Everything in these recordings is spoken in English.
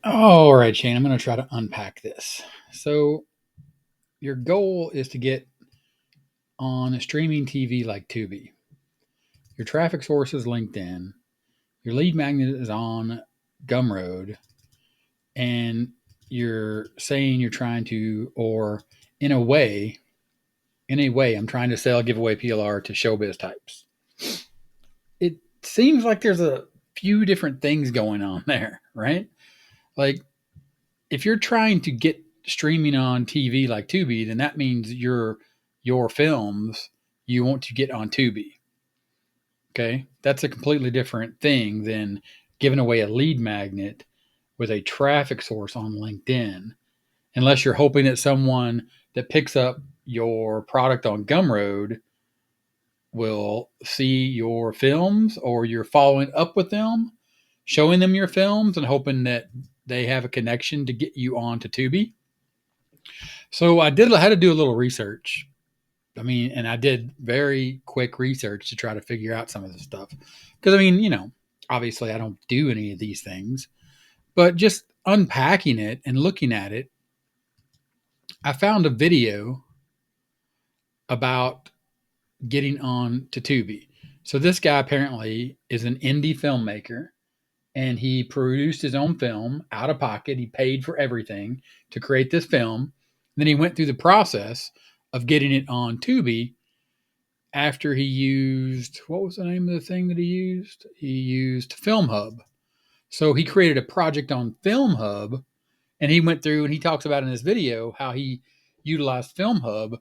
All right, Shane, I'm going to try to unpack this. So, your goal is to get on a streaming TV like Tubi. Your traffic source is LinkedIn. Your lead magnet is on Gumroad. And you're saying you're trying to, or in a way, I'm trying to sell giveaway PLR to showbiz types. It seems like there's a few different things going on there, right? Like, if you're trying to get streaming on TV like Tubi, then that means your films you want to get on Tubi. Okay, that's a completely different thing than giving away a lead magnet with a traffic source on LinkedIn. Unless you're hoping that someone that picks up your product on Gumroad will see your films, or you're following up with them, showing them your films and hoping that they have a connection to get you on to Tubi. So I had to do a little research. And I did very quick research to try to figure out some of this stuff. Because obviously I don't do any of these things, but just unpacking it and looking at it, I found a video about getting on to Tubi. So this guy apparently is an indie filmmaker, and he produced his own film out of pocket. He paid for everything to create this film. Then he went through the process of getting it on Tubi after he used, what was the name of the thing that he used? He used Film Hub. So he created a project on Film Hub, and he went through and he talks about in this video how he utilized Film Hub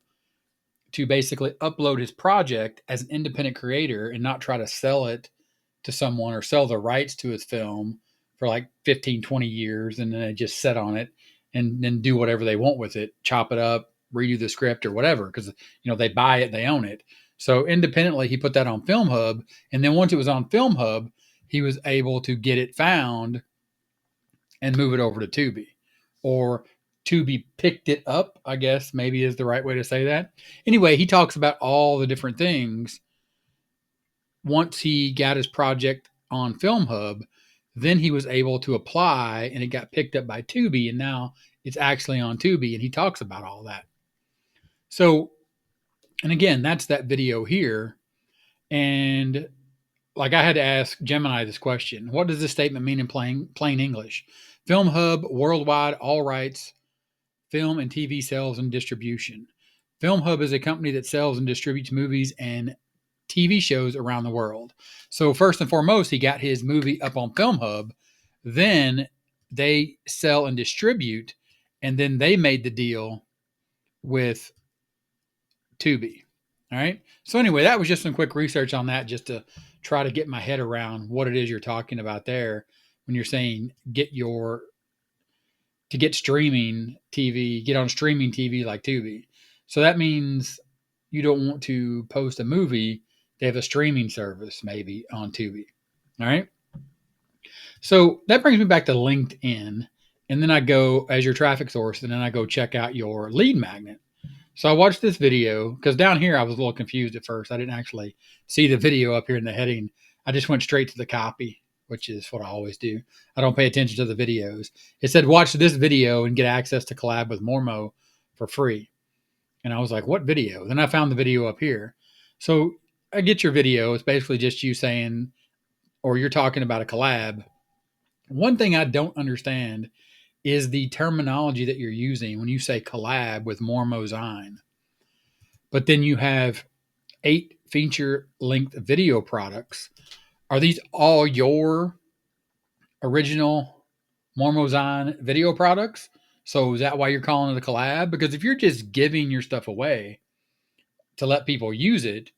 to basically upload his project as an independent creator and not try to sell it to someone or sell the rights to his film for like 15, 20 years, and then they just sit on it and then do whatever they want with it, chop it up, redo the script or whatever, because they buy it, they own it. So independently he put that on Film Hub, and then once it was on Film Hub, he was able to get it found and move it over to Tubi. Or Tubi picked it up, I guess maybe is the right way to say that. Anyway, he talks about all the different things. Once he got his project on Film Hub, then he was able to apply and it got picked up by Tubi, and now it's actually on Tubi, and he talks about all that. So, and again, that's that video here. And like, I had to ask Gemini this question: what does this statement mean in plain English? Film Hub, worldwide, all rights, film and TV sales and distribution. Film Hub is a company that sells and distributes movies and TV shows around the world. So first and foremost, he got his movie up on Film Hub. Then they sell and distribute, and then they made the deal with Tubi. All right. So anyway, that was just some quick research on that, just to try to get my head around what it is you're talking about there when you're saying get streaming TV, get on streaming TV like Tubi. So that means you don't want to post a movie. They have a streaming service maybe on Tubi. All right. So that brings me back to LinkedIn. And then I go as your traffic source, and then I go check out your lead magnet. So I watched this video because down here I was a little confused at first. I didn't actually see the video up here in the heading. I just went straight to the copy, which is what I always do. I don't pay attention to the videos. It said, watch this video and get access to collab with Mormo for free. And I was like, what video? Then I found the video up here. So I get your video. It's basically just you saying, or you're talking about a collab. One thing I don't understand is the terminology that you're using when you say collab with Mormozine. But then you have 8 feature length video products. Are these all your original Mormozine video products? So is that why you're calling it a collab? Because if you're just giving your stuff away to let people use it,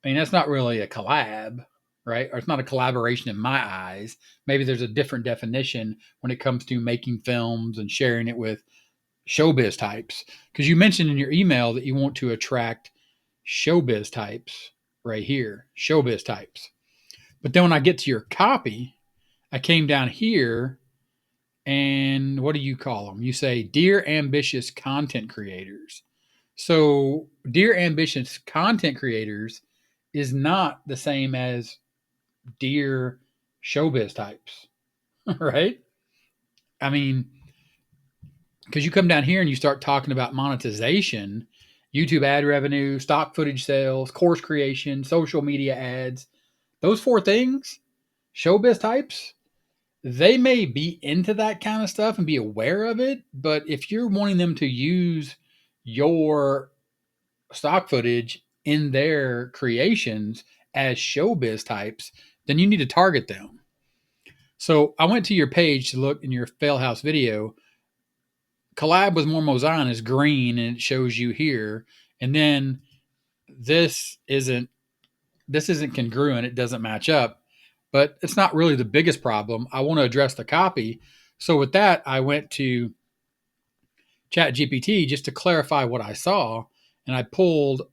that's not really a collab, right? Or it's not a collaboration in my eyes. Maybe there's a different definition when it comes to making films and sharing it with showbiz types. Because you mentioned in your email that you want to attract showbiz types right here, showbiz types. But then when I get to your copy, I came down here, and what do you call them? You say, Dear Ambitious Content Creators. So, Dear Ambitious Content Creators is not the same as Dear Showbiz Types, right? I mean, because you come down here and you start talking about monetization, YouTube ad revenue, stock footage sales, course creation, social media ads, those four things, showbiz types, they may be into that kind of stuff and be aware of it. But if you're wanting them to use your stock footage in their creations as showbiz types, then you need to target them. So I went to your page to look in your fail house video. Collab with Mormo Zion is green and it shows you here. And then this isn't this isn't congruent. It doesn't match up. But it's not really the biggest problem. I want to address the copy. So with that, I went to ChatGPT just to clarify what I saw, and I pulled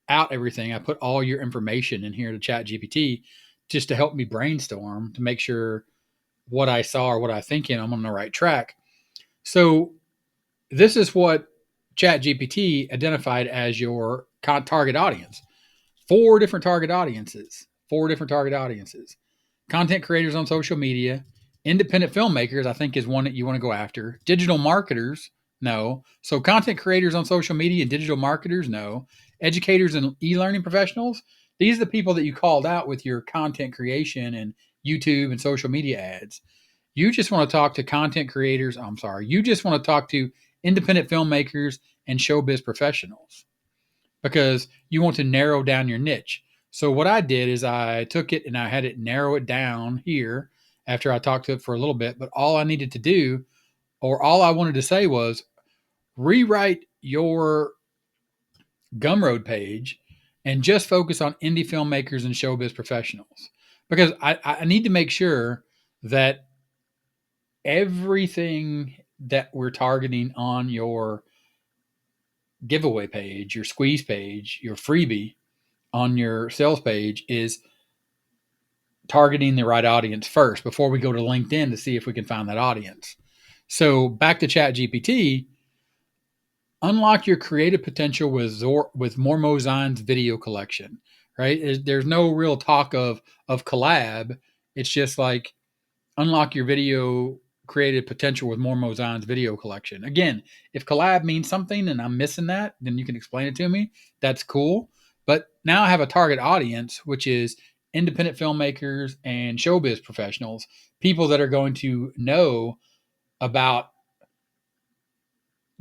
out everything. I put all your information in here to ChatGPT just to help me brainstorm to make sure what I saw or what I think I'm on the right track. So this is what ChatGPT identified as your target audience. Four different target audiences. Four different target audiences. Content creators on social media, independent filmmakers, I think is one that you want to go after. Digital marketers, no. So content creators on social media and digital marketers, no. Educators and e-learning professionals, these are the people that you called out with your content creation and YouTube and social media ads. You just want to talk to content creators. I'm sorry. You just want to talk to independent filmmakers and showbiz professionals because you want to narrow down your niche. So what I did is I took it and I had it narrow it down here after I talked to it for a little bit. But all I needed to do, or all I wanted to say was rewrite your Gumroad page and just focus on indie filmmakers and showbiz professionals. Because I need to make sure that everything that we're targeting on your giveaway page, your squeeze page, your freebie on your sales page is targeting the right audience first before we go to LinkedIn to see if we can find that audience. So back to ChatGPT, unlock your creative potential with Mormo Zion's video collection. Right? There's no real talk of collab. It's just like unlock your video creative potential with Mormo Zion's video collection. Again, if collab means something and I'm missing that, then you can explain it to me. That's cool. But now I have a target audience, which is independent filmmakers and showbiz professionals, people that are going to know about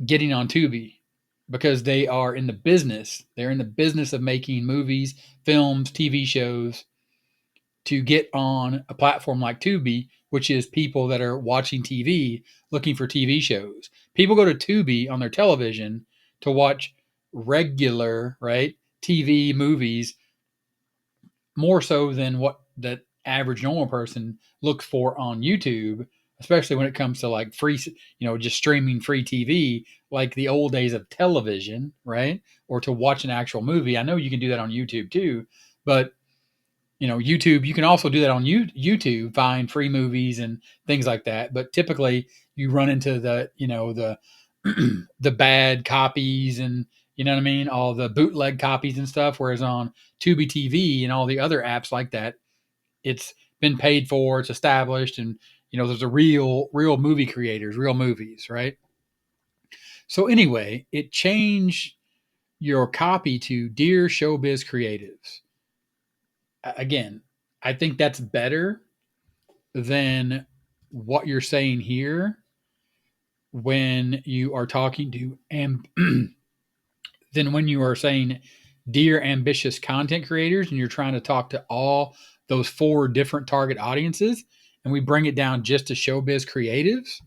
getting on Tubi because they are in the business. They're in the business of making movies, films, TV shows to get on a platform like Tubi, which is people that are watching TV looking for TV shows. People go to Tubi on their television to watch regular, right, TV movies more so than what that average normal person looks for on YouTube, especially when it comes to like free, just streaming free TV, like the old days of television, right? Or to watch an actual movie. I know you can do that on YouTube too, but YouTube, you can also do that on YouTube, find free movies and things like that. But typically you run into the the bad copies and you know what I mean, all the bootleg copies and stuff. Whereas on Tubi TV and all the other apps like that, it's been paid for, it's established, and there's a real movie creators, real movies, right? So anyway, it changed your copy to Dear Showbiz Creatives. Again, I think that's better than what you're saying here when you are talking to than when you are saying dear ambitious content creators and you're trying to talk to all those four different target audiences and we bring it down just to showbiz creatives.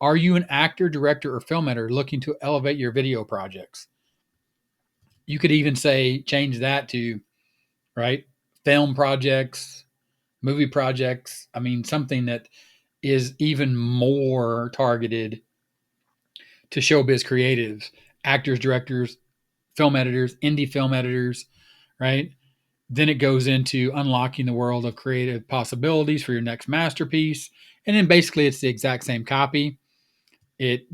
Are you an actor, director, or film editor looking to elevate your video projects? You could even say change that to right film projects, movie projects. I mean, something that is even more targeted to showbiz creatives, actors, directors, film editors, indie film editors, right? Then it goes into unlocking the world of creative possibilities for your next masterpiece. And then basically it's the exact same copy. It,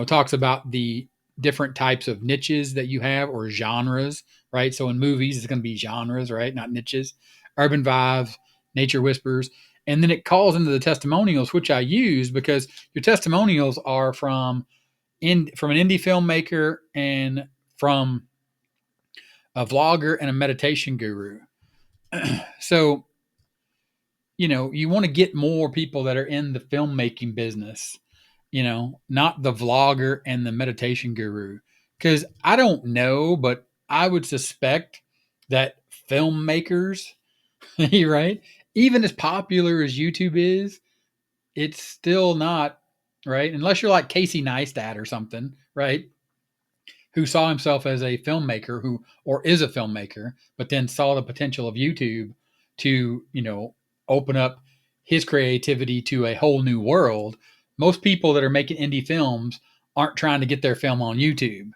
talks about the different types of niches that you have or genres, right? So in movies, it's going to be genres, right? Not niches. Urban vibes, nature whispers. And then it calls into the testimonials, which I use because your testimonials are from an indie filmmaker and from a vlogger and a meditation guru. So, you want to get more people that are in the filmmaking business, not the vlogger and the meditation guru. Because I don't know, but I would suspect that filmmakers, right, even as popular as YouTube is, it's still not, right, unless you're like Casey Neistat or something, right, who saw himself as a filmmaker who or is a filmmaker, but then saw the potential of YouTube to, open up his creativity to a whole new world. Most people that are making indie films aren't trying to get their film on YouTube,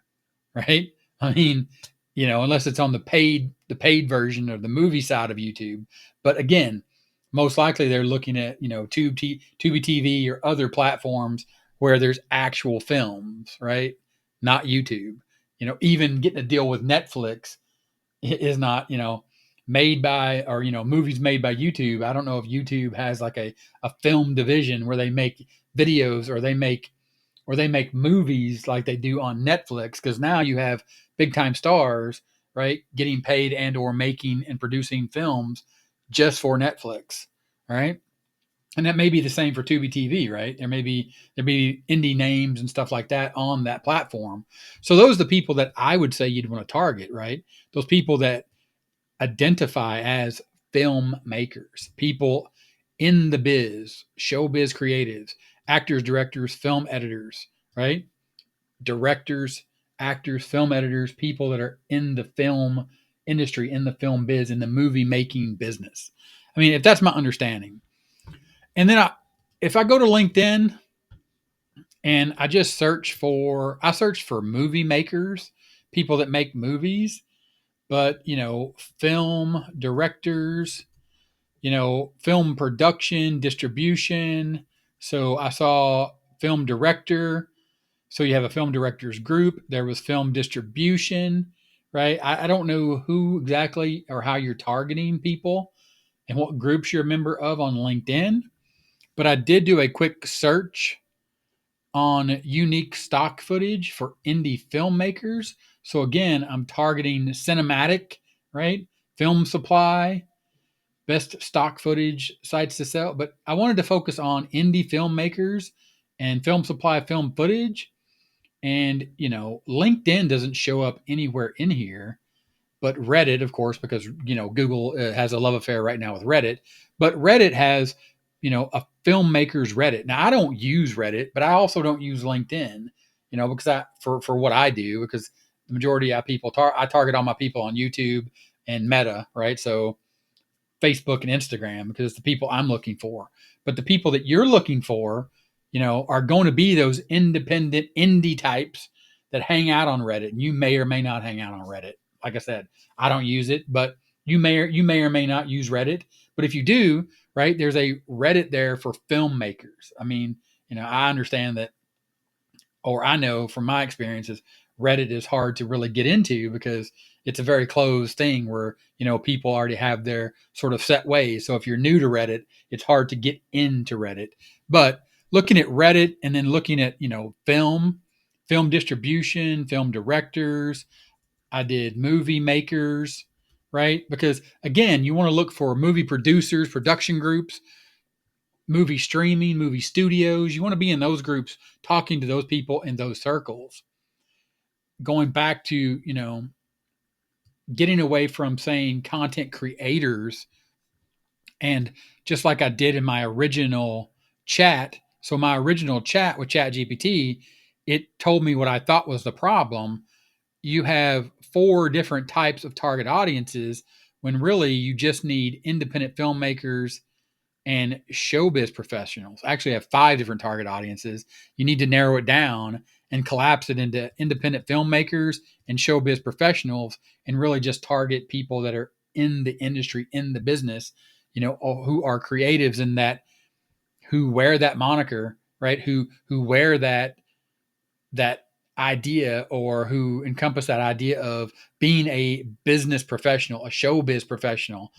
right? I mean, unless it's on the paid version of the movie side of YouTube. But again, most likely they're looking at, Tubi TV or other platforms where there's actual films, right? Not YouTube. Even getting a deal with Netflix is not, made by, or, movies made by YouTube. I don't know if YouTube has like a film division where they make videos, or they make movies like they do on Netflix, because now you have big time stars, right, getting paid and or making and producing films just for Netflix, right? And that may be the same for Tubi TV, right? There may be indie names and stuff like that on that platform. So those are the people that I would say you'd want to target, right? Those people that identify as filmmakers, people in the biz, showbiz creatives, actors, directors, film editors, right? Directors, actors, film editors, people that are in the film industry, in the film biz, in the movie making business. I mean, if that's my understanding. And then if I go to LinkedIn and I search for movie makers, people that make movies, but film directors, film production, distribution. So I saw film director. So you have a film directors group. There was film distribution, right? I don't know who exactly or how you're targeting people and what groups you're a member of on LinkedIn, but I did do a quick search on unique stock footage for indie filmmakers. So again, I'm targeting cinematic, right? Film supply, best stock footage sites to sell. But I wanted to focus on indie filmmakers and film supply film footage. And, LinkedIn doesn't show up anywhere in here, but Reddit, of course, because, Google has a love affair right now with Reddit. But Reddit has, a filmmakers Reddit. Now, I don't use Reddit, but I also don't use LinkedIn, because for what I do, because the majority of people, I target all my people on YouTube and Meta, right? So Facebook and Instagram, because it's the people I'm looking for. But the people that you're looking for, are going to be those independent indie types that hang out on Reddit. And you may or may not hang out on Reddit. Like I said, I don't use it, but you may or may not use Reddit. But if you do, right, there's a Reddit there for filmmakers. I mean, I understand that, or I know from my experiences, Reddit is hard to really get into because it's a very closed thing where, people already have their sort of set ways. So if you're new to Reddit, it's hard to get into Reddit. But looking at Reddit and then looking at, film distribution, film directors, I did movie makers, right? Because again, you want to look for movie producers, production groups, movie streaming, movie studios. You want to be in those groups, talking to those people in those circles. Going back to, getting away from saying content creators, and just like I did in my original chat. So my original chat with ChatGPT, it told me what I thought was the problem. You have four different types of target audiences when really you just need independent filmmakers and showbiz professionals. I actually have five different target audiences. You need to narrow it down and collapse it into independent filmmakers and showbiz professionals, and really just target people that are in the industry, in the business, who are creatives in that, who wear that moniker, right? Who wear that idea, or who encompass that idea of being a business professional, a showbiz professional,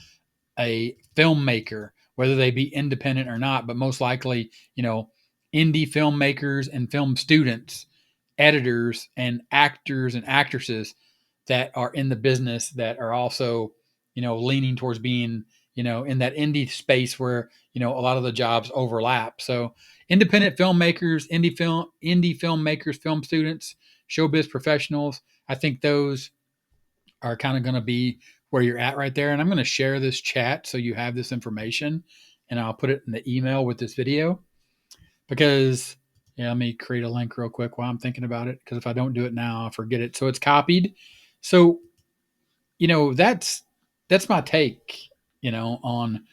a filmmaker, whether they be independent or not, but most likely, indie filmmakers and film students, editors and actors and actresses that are in the business that are also, leaning towards being, in that indie space where, a lot of the jobs overlap. So independent filmmakers, indie filmmakers, film students, showbiz professionals, I think those are kind of going to be where you're at right there. And I'm going to share this chat so you have this information, and I'll put it in the email with this video because, yeah, let me create a link real quick while I'm thinking about it, because if I don't do it now, I'll forget it. So it's copied. So, that's my take, on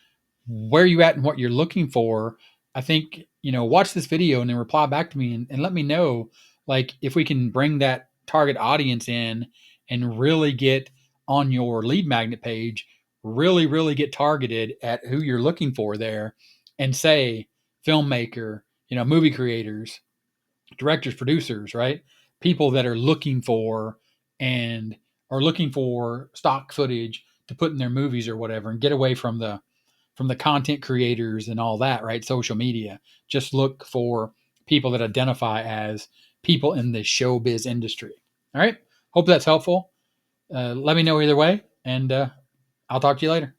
where you at and what you're looking for. I think, watch this video and then reply back to me and let me know, like, if we can bring that target audience in and really get on your lead magnet page, really, really get targeted at who you're looking for there, and say filmmaker, movie creators, directors, producers, right? People that are looking for and are looking for stock footage to put in their movies or whatever, and get away from the content creators and all that, right? Social media. Just look for people that identify as people in the showbiz industry. All right. Hope that's helpful. Let me know either way, and I'll talk to you later.